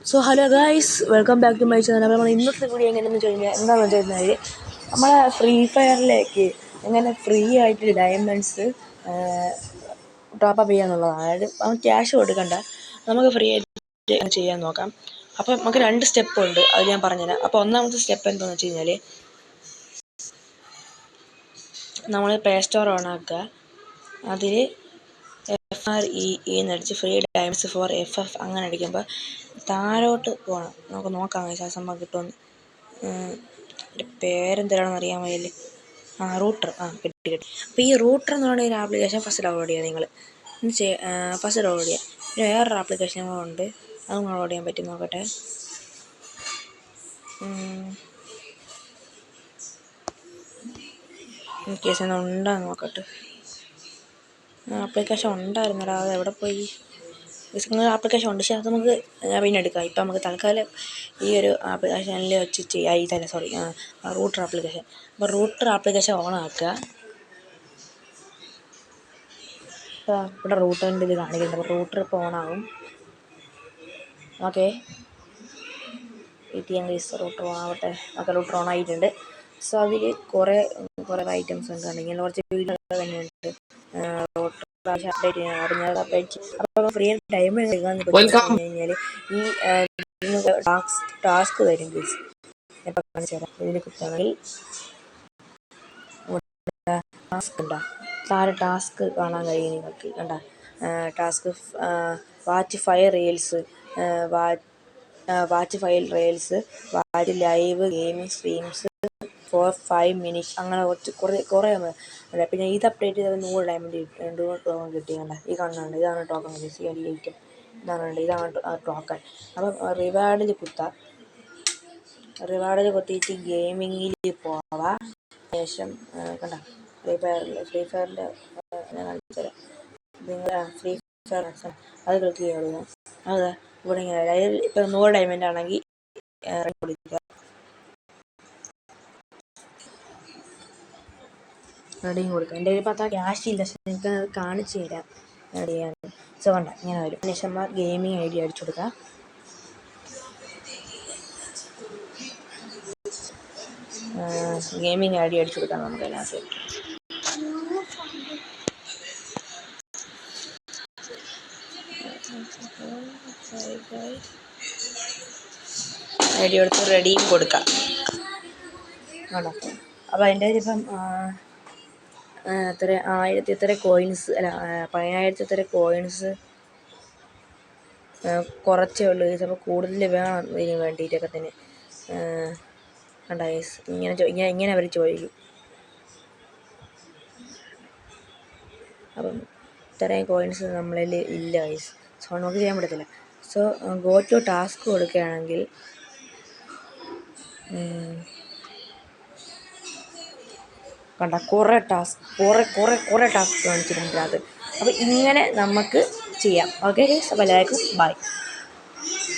So hello guys, welcome back to my channel. നമ്മൾ ഇന്നത്തെ video എന്താണെന്ന് വെച്ച് കഴിഞ്ഞാൽ നമ്മളെ ഫ്രീ ഫയറിലേക്ക് എങ്ങനെ ഫ്രീ ആയിട്ട് ഡയമണ്ട്സ് ടോപ്പപ്പ് ചെയ്യാന്നുള്ളതാണ്. അതായത് നമുക്ക് ക്യാഷ് കൊടുക്കണ്ട, നമുക്ക് ഫ്രീ ആയിട്ട് ചെയ്യാൻ നോക്കാം. അപ്പോൾ നമുക്ക് 2 സ്റ്റെപ്പ് ഉണ്ട്, അത് ഞാൻ പറഞ്ഞുതരാം. അപ്പോൾ ഒന്നാമത്തെ സ്റ്റെപ്പ് എന്താണെന്ന് വെച്ച് കഴിഞ്ഞാൽ നമ്മൾ പ്ലേ സ്റ്റോർ ഓൺ ആക്കുക. അതിൽ FREE എന്നടിച്ച് ഫ്രീ ഡയമണ്ട്സ് ഫോർ FF അങ്ങനെ അടിക്കുമ്പോൾ താഴോട്ട് പോകണം. നമുക്ക് നോക്കാം ആ സംഭവം കിട്ടുമെന്ന്. എൻ്റെ പേരെന്താണെന്ന് അറിയാൻ വയ്യല്ലേ. റൂട്ടർ കിട്ടി. അപ്പോൾ ഈ റൂട്ടർ എന്ന് പറയുന്ന ഒരു ആപ്ലിക്കേഷൻ ഫസ്റ്റ് ഡൗൺലോഡ് ചെയ്യുക. നിങ്ങൾ ഫസ്റ്റ് ഡൗൺലോഡ് ചെയ്യുക. പിന്നെ വേറൊരു ആപ്ലിക്കേഷൻ ഉണ്ട്, അത് ഡൗൺലോഡ് ചെയ്യാൻ പറ്റും. നോക്കട്ടെ. കേസ് എന്താ ഉണ്ടാകും നോക്കട്ടെ. ആപ്ലിക്കേഷൻ ഉണ്ടായിരുന്നടാ, അത് എവിടെ പോയി? ആപ്ലിക്കേഷൻ ഉണ്ട്, പക്ഷേ അത് നമുക്ക് പിന്നെ എടുക്കാം. ഇപ്പം നമുക്ക് തൽക്കാലം ഈ ഒരു ആപ്ലിക്കേഷനിൽ വെച്ച് ചെയ്യാം. ഇതല്ല, സോറി, റൂട്ടർ ആപ്ലിക്കേഷൻ. അപ്പോൾ റൂട്ടർ ആപ്ലിക്കേഷൻ ഓൺ ആക്കുക. ഇവിടെ റൂട്ടറിൻ്റെ ഇത് കാണിക്കുന്നുണ്ട്. അപ്പോൾ റൂട്ടർ ഇപ്പോൾ ഓണാകും. ഓക്കെ, റൂട്ടർ ഓൺ ആവട്ടെ. ഓക്കെ, റൂട്ടർ ഓൺ ആയിട്ടുണ്ട്. സോ അതിൽ കുറേ ഐറ്റംസ് ഉണ്ട്. അല്ലെങ്കിൽ കുറച്ച് വീഡിയോ തന്നെയുണ്ട്. റൂട്ടർ അപ്ഡേറ്റ് ചെയ്യാൻ അപ്പോൾ ഫ്രീ ടൈം എടുക്കാന്ന് കഴിഞ്ഞാൽ ഈ ടാസ്ക് വരും. ഇപ്പം കാണിച്ചു തരാം. ഇതിൽ കുത്താണെങ്കിൽ ടാസ്ക് ഉണ്ടോ? താഴെ ടാസ്ക് കാണാൻ കഴിയും നിങ്ങൾക്ക്. കണ്ട task watch 5 reels, watch 5 reels, watch live gaming streams for 5 minutes, അങ്ങനെ കുറേ ഉണ്ട്. പിന്നെ ഇത് അപ്ഡേറ്റ് ചെയ്താൽ 100 ഡയമണ്ട് ടോക്കൺ കിട്ടി. കണ്ട ഈ കാണുന്നുണ്ട്, ഇതാണ് ടോക്കൺ. ഐറ്റം ഇതാണ് ടോക്കൺ. അപ്പം റിവാർഡിൽ കുത്താം. റിവാർഡിൽ കുത്തിയിട്ട് ഗെയിമിങ്ങിൽ പോവാം. ശേഷം കണ്ട ഫ്രീ ഫയറിൻ്റെ ഞാൻ കാണിച്ചു തരാം. നിങ്ങൾ ഫ്രീ ഫയർ അത് ക്ലിക്ക് ചെയ്യുക. അതെ, ഇവിടെ ഇങ്ങനെ അതായത് ഇപ്പം 100 ഡയമണ്ട് ആണെങ്കിൽ കൊടുക്കുക. റെഡിയും കൊടുക്കുക. എൻ്റെ ഒരു 10 ക്യാഷ് ഇല്ല, പക്ഷേ നിങ്ങൾക്ക് അത് കാണിച്ചു തരാം റെഡി ചെയ്യാൻ. സോ കണ്ട ഇങ്ങനെ വരും. ശേഷം നമ്മൾ ഗെയിമിംഗ് ID അടിച്ചു കൊടുക്കുക. ഗെയിമിംഗ് ID അടിച്ചു കൊടുക്കാം നമുക്ക് അതിനകത്ത്. ID കൊടുത്ത് റെഡിയും കൊടുക്കാം. ആണോ? അപ്പോൾ അതിൻ്റെ ഇപ്പം എത്ര 1000 എത്ര കോയിൻസ്, അല്ല 10000 എത്ര കോയിൻസ് കുറച്ചേ ഉള്ളൂ. ചിലപ്പോൾ കൂടുതൽ വേണം ഇതിന് വേണ്ടിയിട്ടൊക്കെ തന്നെ. കണ്ട ഇങ്ങനെ അവർ ചോദിക്കും. അപ്പം ഇത്രയും കോയിൻസ് നമ്മളിൽ ഇല്ല ഗൈസ്. സോ നമുക്ക് ചെയ്യാൻ പറ്റത്തില്ല. സോ ഗോ ടു ടാസ്ക് കൊടുക്കുകയാണെങ്കിൽ കണ്ട കുറേ ടാസ്ക് കാണിച്ചിട്ടുണ്ട് അത്. അപ്പോൾ ഇങ്ങനെ നമുക്ക് ചെയ്യാം. ഓക്കെ ഗൈസ്, അപ്പോൾ എല്ലാവർക്കും ബൈ.